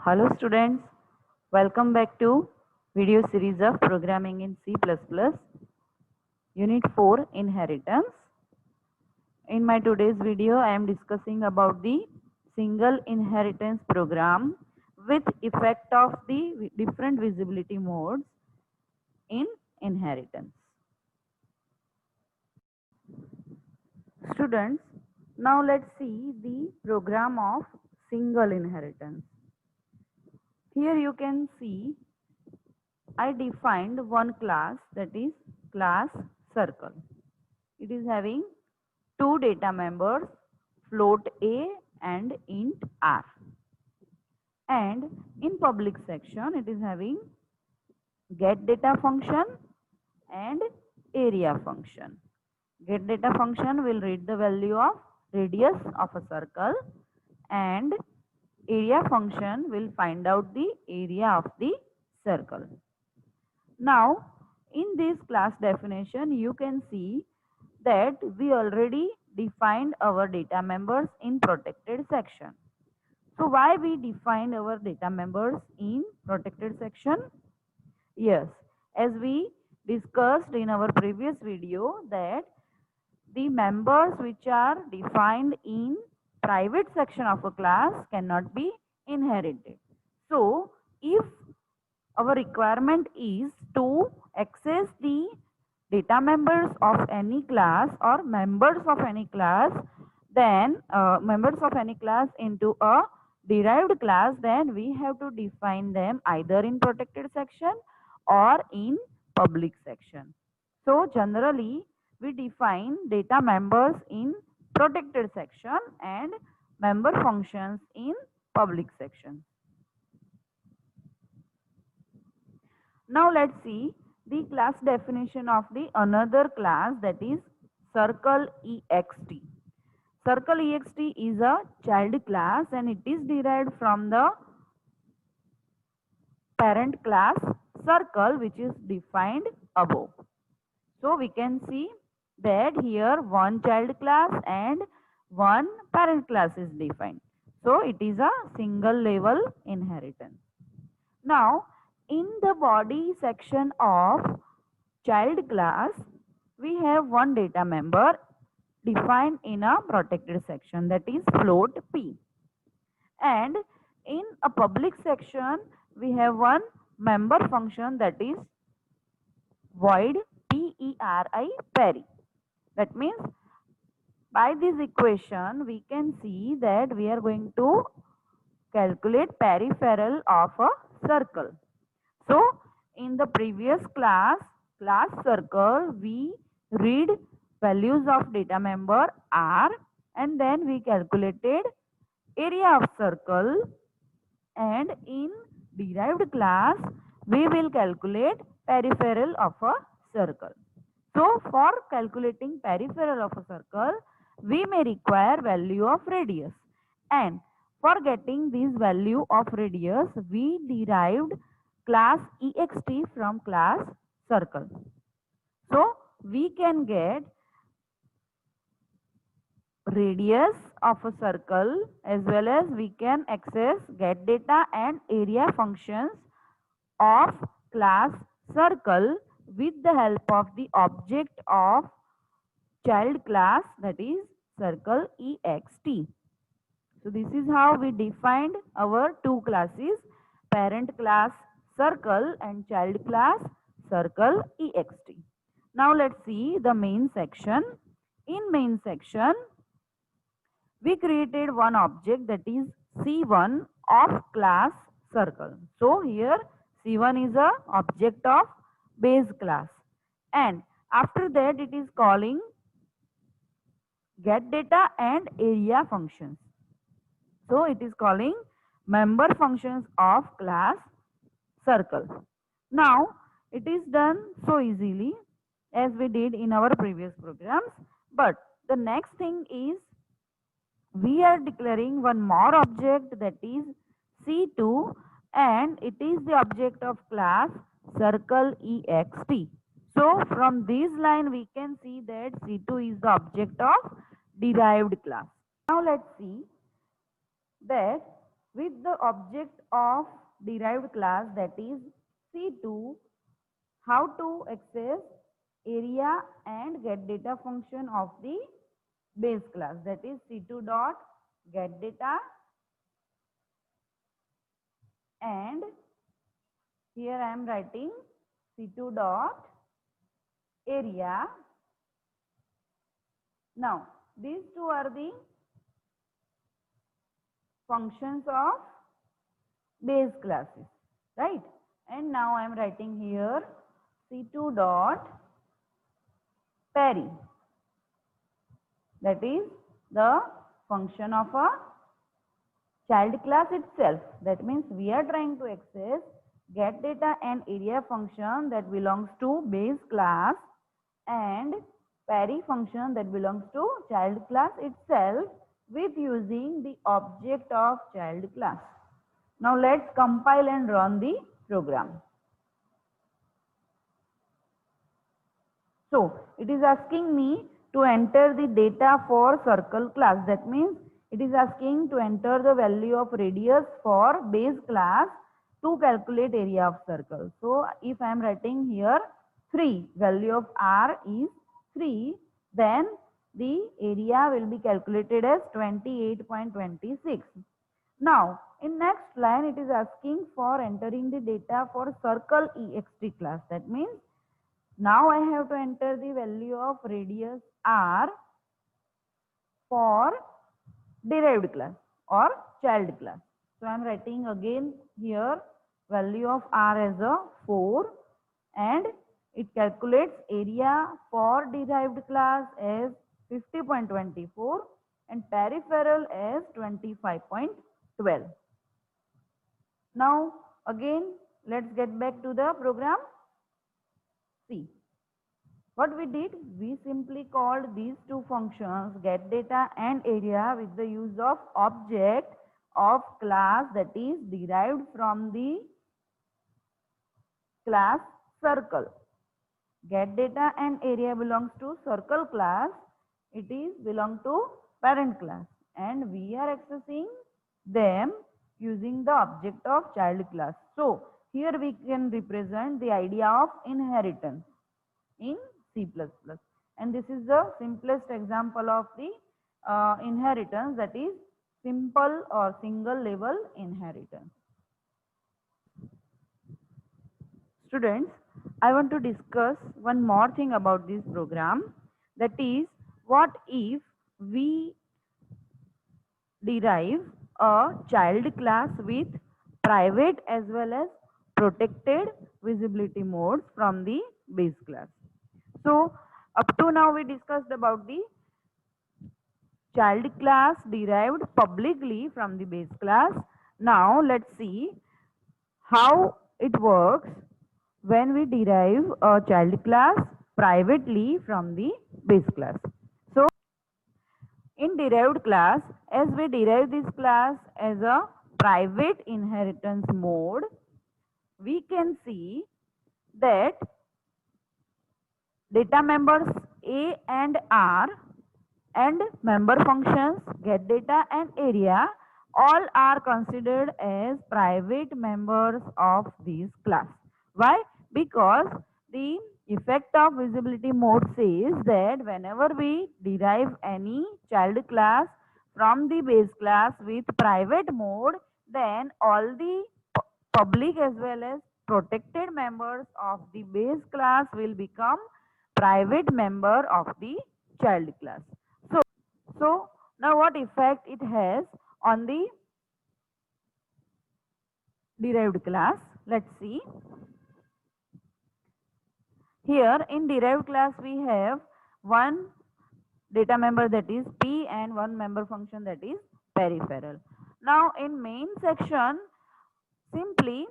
Hello students, welcome back to video series of programming in C++, unit 4 inheritance. In my today's video I am discussing about the single inheritance program with effect of the different visibility modes in inheritance. Students, now let's see the program of single inheritance. Here you can see I defined one class, that is class circle. It is having two data members, float A and int R. And in public section it is having get data function and area function. Get data function will read the value of radius of a circle, and area function will find out the area of the circle. Now, in this class definition, you can see that we already defined our data members in protected section. So, why we defined our data members in protected section? Yes, as we discussed in our previous video that the members which are defined in private section of a class cannot be inherited. So, if our requirement is to access the data members of any class or members of any class, then members of any class into a derived class, then we have to define them either in protected section or in public section. So generally we define data members in protected section and member functions in public section. Now let's see the class definition of the another class, that is circle ext. Circle ext is a child class and it is derived from the parent class circle which is defined above. So we can see that here one child class and one parent class is defined. So it is a single level inheritance. Now in the body section of child class, we have one data member defined in a protected section, that is float P. And in a public section, we have one member function, that is void PERI. That means by this equation, we can see that we are going to calculate peripheral of a circle. So, in the previous class circle, we read values of data member R and then we calculated area of circle, and in derived class, we will calculate peripheral of a circle. So, for calculating peripheral of a circle, we may require value of radius, and for getting this value of radius, we derived class ext from class circle. So, we can get radius of a circle as well as we can access get data and area functions of class circle with the help of the object of child class, that is circle ext. So this is how we defined our two classes, parent class circle and child class circle ext. Now let's see the main section. In main section, we created one object, that is C1 of class circle. So here C1 is a object of base class, and after that it is calling get data and area functions. So it is calling member functions of class circle. Now it is done so easily as we did in our previous programs, but the next thing is we are declaring one more object, that is C2, and it is the object of class circle ext. So from this line we can see that C2 is the object of derived class. Now let's see that with the object of derived class, that is C2, how to access area and get data function of the base class, that is C2 dot get data, and here I am writing C2 dot area. Now these two are the functions of base classes, right? And now I am writing here C2 dot Parry, that is the function of a child class itself. That means we are trying to access get data and area function that belongs to base class and Parry function that belongs to child class itself with using the object of child class. Now let's compile and run the program. So it is asking me to enter the data for circle class. That means it is asking to enter the value of radius for base class to calculate area of circle. So if I am writing here 3, value of r is 3, then the area will be calculated as 28.26. Now in next line it is asking for entering the data for circle ext class. That means now I have to enter the value of radius r for derived class or child class. So I am writing again here value of r as a 4 and it calculates area for derived class as 50.24 and peripheral as 25.12. Now again let's get back to the program. See. What we did, we simply called these two functions get data and area with the use of object of class that is derived from the class circle. Get data and area belongs to circle class. It is belong to parent class and we are accessing them using the object of child class. So here we can represent the idea of inheritance in C++, and this is the simplest example of the inheritance, that is simple or single level inheritance. Students, I want to discuss one more thing about this program, that is what if we derive a child class with private as well as protected visibility modes from the base class. So up to now we discussed about the child class derived publicly from the base class. Now let's see how it works when we derive a child class privately from the base class. So in derived class, as we derive this class as a private inheritance mode, we can see that data members A and R and member functions get data and area all are considered as private members of this class. Why? Because the effect of visibility mode says that whenever we derive any child class from the base class with private mode, then all the public as well as protected members of the base class will become private member of the child class. So now what effect it has on the derived class? Let's see. Here in derived class we have one data member that is P and one member function that is peripheral. Now in main section simply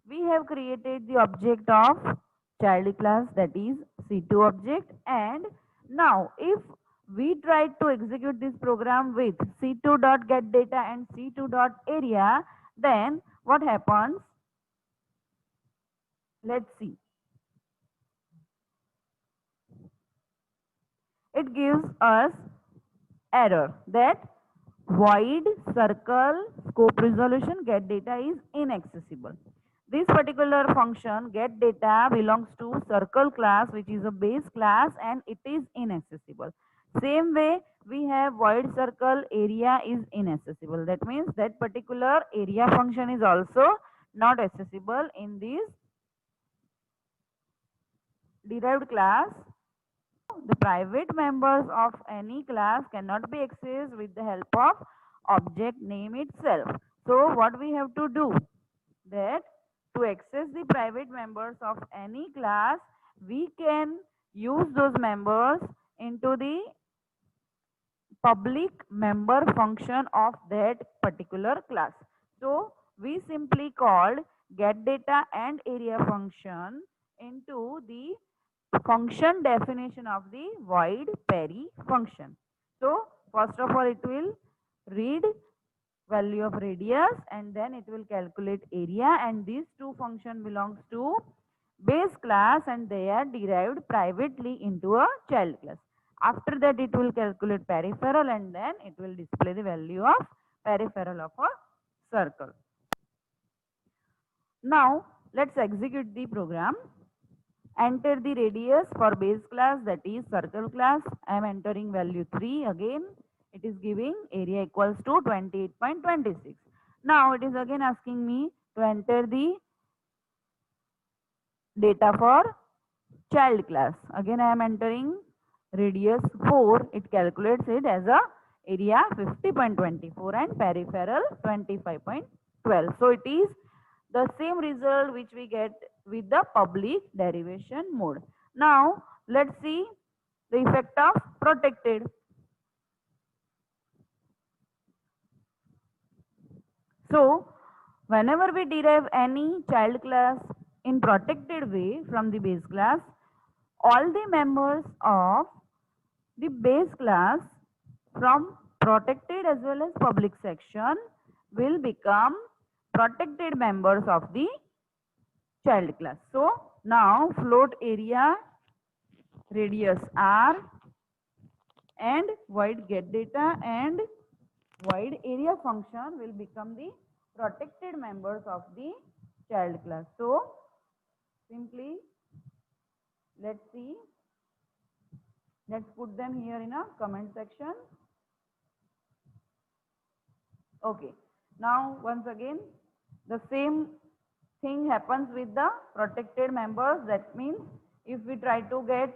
we have created the object of child class, that is C2 object, and now if we try to execute this program with C2.getData and C2.area, then what happens? Let's see. It gives us error that void circle scope resolution get data is inaccessible. This particular function get data belongs to circle class, which is a base class, and it is inaccessible. Same way we have void circle area is inaccessible. That means that particular area function is also not accessible in this derived class. The private members of any class cannot be accessed with the help of object name itself. So what we have to do, that to access the private members of any class, we can use those members into the public member function of that particular class. So we simply called get data and area function into the function definition of the void Perry function. So first of all, it will read value of radius and then it will calculate area, and these two function belongs to base class and they are derived privately into a child class. After that it will calculate peripheral and then it will display the value of peripheral of a circle. Now let's execute the program. Enter the radius for base class, that is circle class. I am entering value 3 again. It is giving area equals to 28.26. Now it is again asking me to enter the data for child class. Again I am entering radius 4. It calculates it as a area 50.24 and peripheral 25.12. So it is the same result which we get with the public derivation mode. Now let's see the effect of protected. So whenever we derive any child class in protected way from the base class, all the members of the base class from protected as well as public section will become protected members of the child class. So now float area, radius r, and void get data and void area function will become the protected members of the child class. So simply let's see, let's put them here in a comment section. Okay, now once again the same thing happens with the protected members. That means if we try to get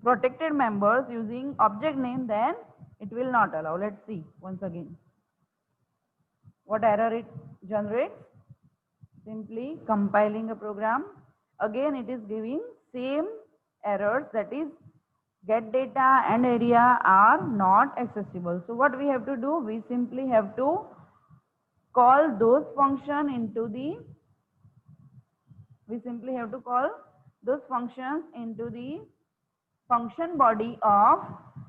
protected members using object name, then it will not allow. Let's see once again what error it generates. Simply compiling a program, again it is giving same errors, that is get data and area are not accessible. So what we have to do, we simply have to call those function into the, we simply have to call those functions into the function body of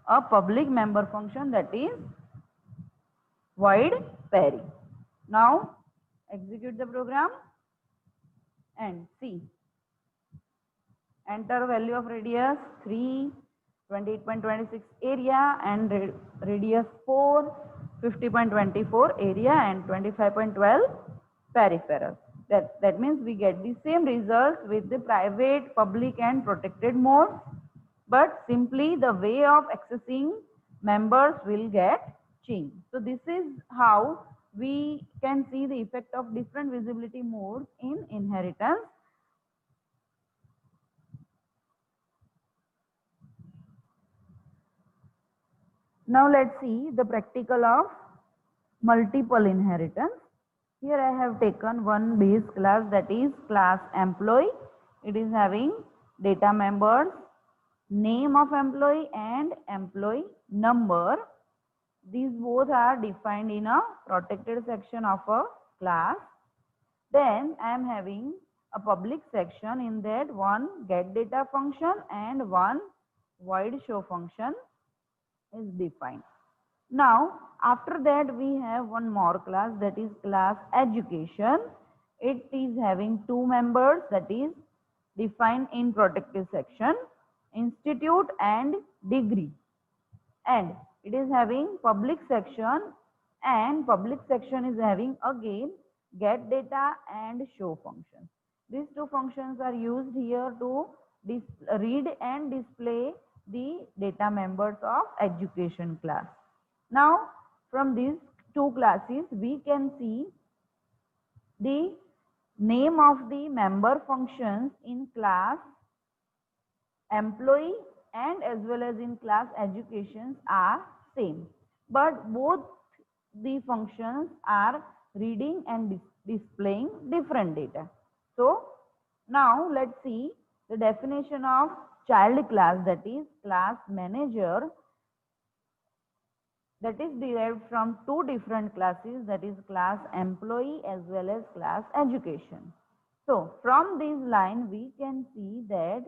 a public member function, that is void Perry. Now execute the program and see. Enter value of radius 3, 28.26 area, and radius 4, 50.24 area, and 25.12 peripheral. That means we get the same results with the private, public and protected mode, but simply the way of accessing members will get changed. So this is how we can see the effect of different visibility modes in inheritance. Now let's see the practical of multiple inheritance. Here I have taken one base class, that is class employee. It is having data members, name of employee and employee number. These both are defined in a protected section of a class. Then I am having a public section, in that one get data function and one void show function is defined. Now after that we have one more class, that is class education. It is having two members, that is defined in protected section, institute and degree. And It is having public section, and public section is having again get data and show functions. These two functions are used here to read and display the data members of education class. Now, from these two classes, we can see the name of the member functions in class employee and as well as in class educations are same, but both the functions are reading and displaying different data. So now let's see the definition of child class, that is class manager, that is derived from two different classes, that is class employee as well as class education. So from this line we can see that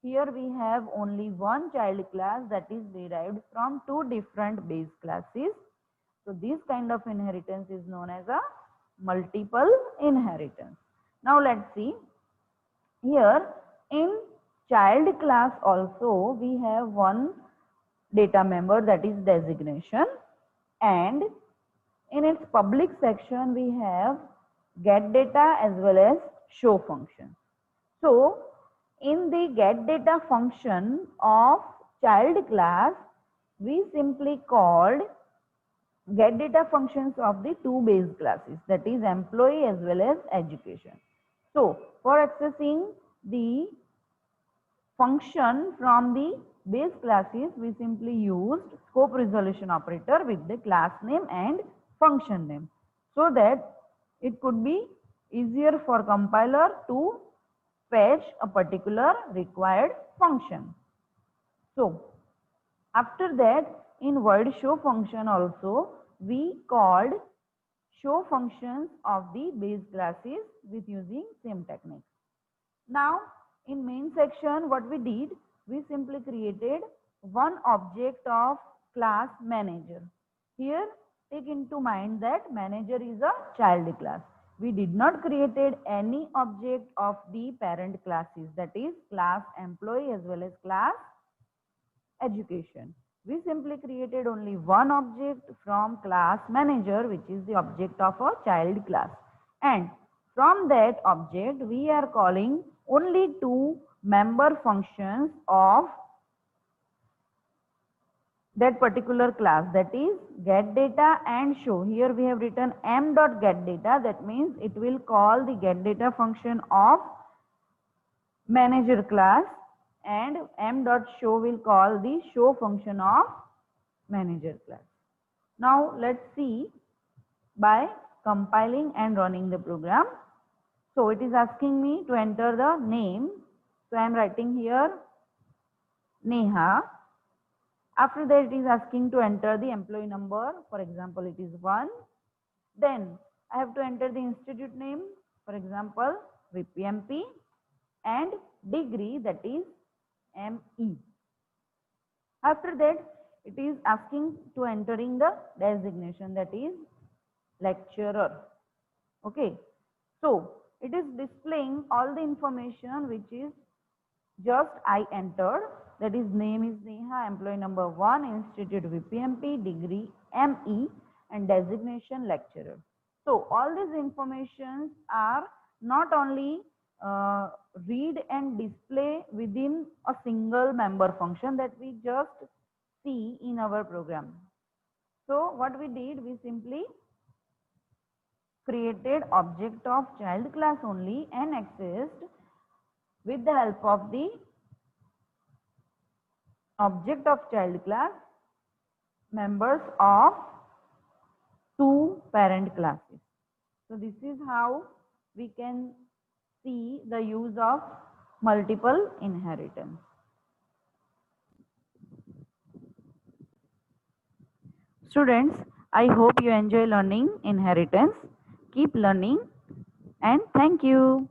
here we have only one child class that is derived from two different base classes. So this kind of inheritance is known as a multiple inheritance. Now let's see, here in child class also we have one data member, that is designation, and in its public section we have get data as well as show function. So in the get data function of child class, we simply called get data functions of the two base classes, that is employee as well as education. So for accessing the function from the base classes, we simply used scope resolution operator with the class name and function name, so that it could be easier for compiler to fetch a particular required function. So after that, in void show function also we called show functions of the base classes with using same technique. Now in main section what we did, we simply created one object of class manager. Here take into mind that manager is a child class. We did not created any object of the parent classes, that is class employee as well as class education. We simply created only one object from class manager, which is the object of a child class, and from that object we are calling only two member functions of that particular class, that is get data and show. Here we have written m dot get data, that means it will call the get data function of manager class, and m dot show will call the show function of manager class. Now let's see by compiling and running the program. So it is asking me to enter the name, so I am writing here Neha. After that it is asking to enter the employee number, for example it is 1. Then I have to enter the institute name, for example VPMP, and degree, that is ME. After that it is asking to entering the designation, that is lecturer. Okay, so it is displaying all the information which is just I entered, that is name is Neha, employee number 1, institute VPMP, degree ME, and designation lecturer. So all these informations are not only read and display within a single member function that we just see in our program. So what we did, we simply created object of child class only and accessed with the help of the object of child class members of two parent classes. So this is how we can see the use of multiple inheritance. Students, I hope you enjoy learning inheritance. Keep learning and thank you.